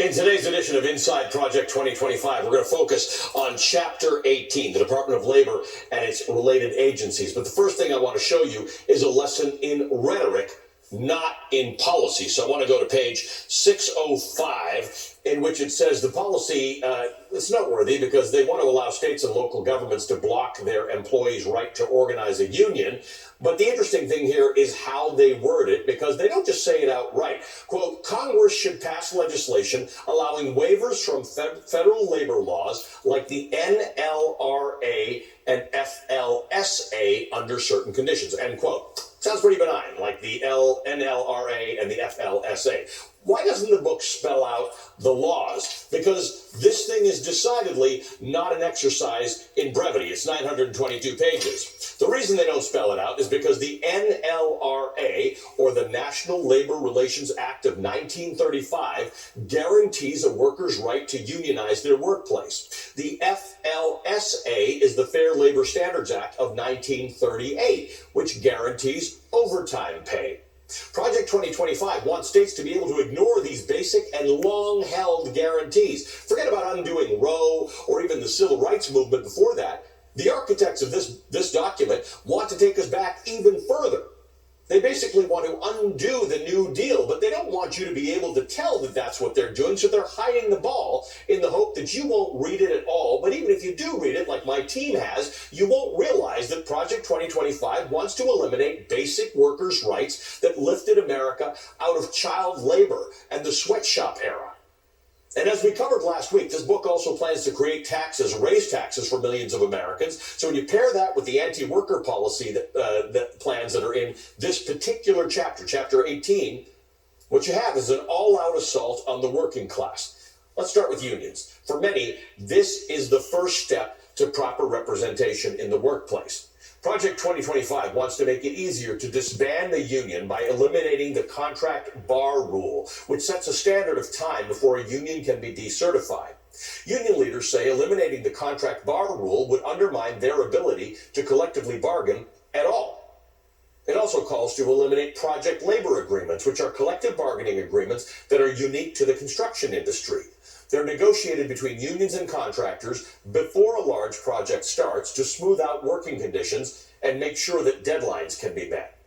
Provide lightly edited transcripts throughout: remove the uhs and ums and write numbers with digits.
In today's edition of Inside Project 2025, we're going to focus on Chapter 18, the Department of Labor and its related agencies. But the first thing I want to show you is a lesson in rhetoric, not in policy. So I want to go to page 605, in which it says the policy, it's noteworthy because they want to allow states and local governments to block their employees' right to organize a union. But the interesting thing here is how they word it, because they don't just say it outright. Quote, Congress should pass legislation allowing waivers from federal labor laws like the NLRA and FLSA under certain conditions, end quote. Sounds pretty benign, like the NLRA and the FLSA. Why doesn't the book spell out the laws? Because this thing is decidedly not an exercise in brevity. It's 922 pages. The reason they don't spell it out is because the NLRA, or the National Labor Relations Act of 1935, guarantees a worker's right to unionize their workplace. The FLSA is the Fair Labor Standards Act of 1938, which guarantees overtime pay. Project 2025 wants states to be able to ignore these basic and long-held guarantees. Forget about undoing Roe or even the civil rights movement before that. The architects of this document want to take us back even further. They basically want to undo the New Deal, but they don't want you to be able to tell that that's what they're doing, so they're hiding the ball in the hope that you won't read it at all. But even if you do read it, like my team has, you won't realize that Project 2025 wants to eliminate basic workers' rights that lifted America out of child labor and the sweatshop era. And as we covered last week, this book also plans to create taxes, raise taxes for millions of Americans. So when you pair that with the anti-worker policy that plans that are in this particular chapter, Chapter 18, what you have is an all-out assault on the working class. Let's start with unions. For many, this is the first step to proper representation in the workplace. Project 2025 wants to make it easier to disband the union by eliminating the contract bar rule, which sets a standard of time before a union can be decertified. Union leaders say eliminating the contract bar rule would undermine their ability to collectively bargain at all. It also calls to eliminate project labor agreements, which are collective bargaining agreements that are unique to the construction industry. They're negotiated between unions and contractors before a large project starts to smooth out working conditions and make sure that deadlines can be met.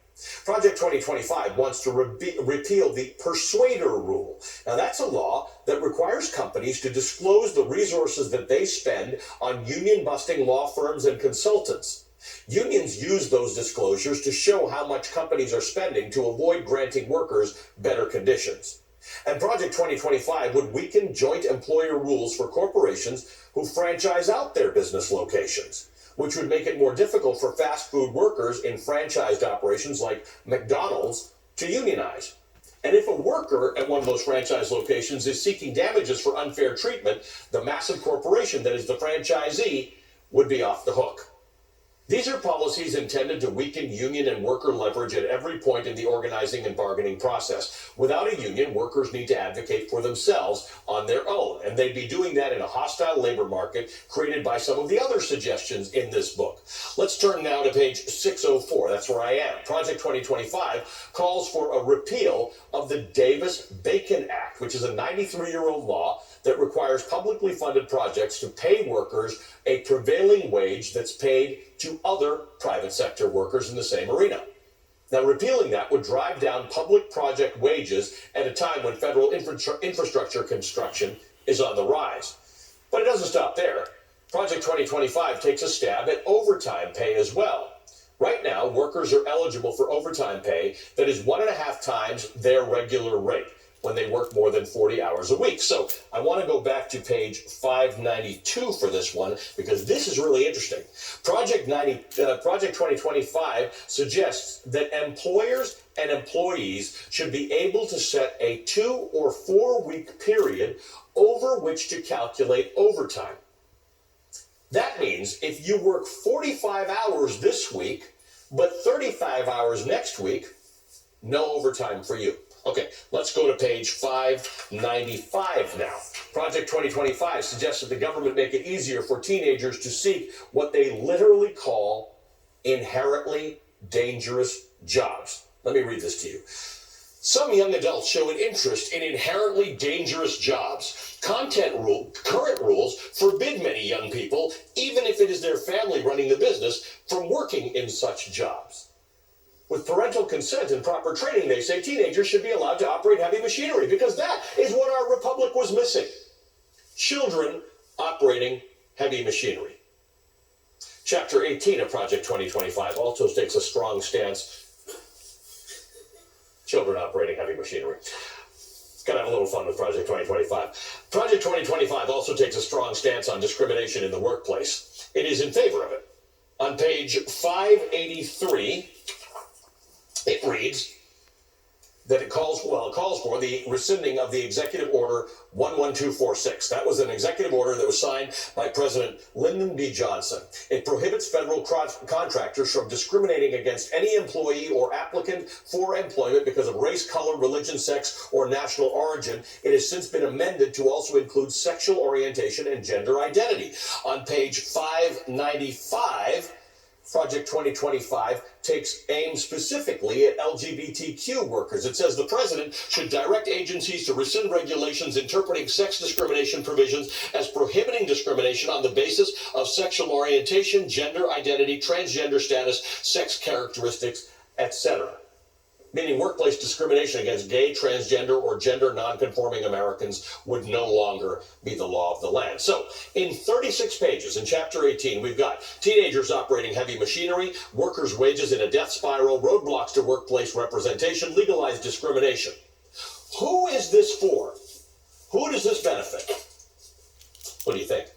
Project 2025 wants to repeal the persuader rule. Now, that's a law that requires companies to disclose the resources that they spend on union-busting law firms and consultants. Unions use those disclosures to show how much companies are spending to avoid granting workers better conditions. And Project 2025 would weaken joint employer rules for corporations who franchise out their business locations, which would make it more difficult for fast food workers in franchised operations like McDonald's to unionize. And if a worker at one of those franchise locations is seeking damages for unfair treatment, the massive corporation that is the franchisee would be off the hook. These are policies intended to weaken union and worker leverage at every point in the organizing and bargaining process. Without a union, workers need to advocate for themselves on their own, and they'd be doing that in a hostile labor market created by some of the other suggestions in this book. Let's turn now to page 604. That's where I am. Project 2025 calls for a repeal of the Davis-Bacon Act, which is a 93-year-old law that requires publicly funded projects to pay workers a prevailing wage that's paid to other private sector workers in the same arena. Now, repealing that would drive down public project wages at a time when federal infrastructure construction is on the rise. But it doesn't stop there. Project 2025 takes a stab at overtime pay as well. Right now, workers are eligible for overtime pay that is 1.5 times their regular rate when they work more than 40 hours a week. So I want to go back to page 592 for this one, because this is really interesting. Project 2025 suggests that employers and employees should be able to set a 2 or 4 week period over which to calculate overtime. That means if you work 45 hours this week, but 35 hours next week, no overtime for you. Okay, let's go to page 595 now. Project 2025 suggests that the government make it easier for teenagers to seek what they literally call inherently dangerous jobs. Let me read this to you. Some young adults show an interest in inherently dangerous jobs. Current rules forbid many young people, even if it is their family running the business, from working in such jobs. With parental consent and proper training, they say teenagers should be allowed to operate heavy machinery, because that is what our republic was missing. Children operating heavy machinery. Chapter 18 of Project 2025 also takes a strong stance. Children operating heavy machinery. Gotta have a little fun with Project 2025. Project 2025 also takes a strong stance on discrimination in the workplace. It is in favor of it. On page 583, it reads that it calls for the rescinding of the Executive Order 11246. That was an executive order that was signed by President Lyndon B. Johnson. It prohibits federal contractors from discriminating against any employee or applicant for employment because of race, color, religion, sex, or national origin. It has since been amended to also include sexual orientation and gender identity. On page 595, Project 2025 takes aim specifically at LGBTQ workers. It says the president should direct agencies to rescind regulations interpreting sex discrimination provisions as prohibiting discrimination on the basis of sexual orientation, gender identity, transgender status, sex characteristics, etc. Meaning workplace discrimination against gay, transgender, or gender nonconforming Americans would no longer be the law of the land. So, in 36 pages in Chapter 18, we've got teenagers operating heavy machinery, workers' wages in a death spiral, roadblocks to workplace representation, legalized discrimination. Who is this for? Who does this benefit? What do you think?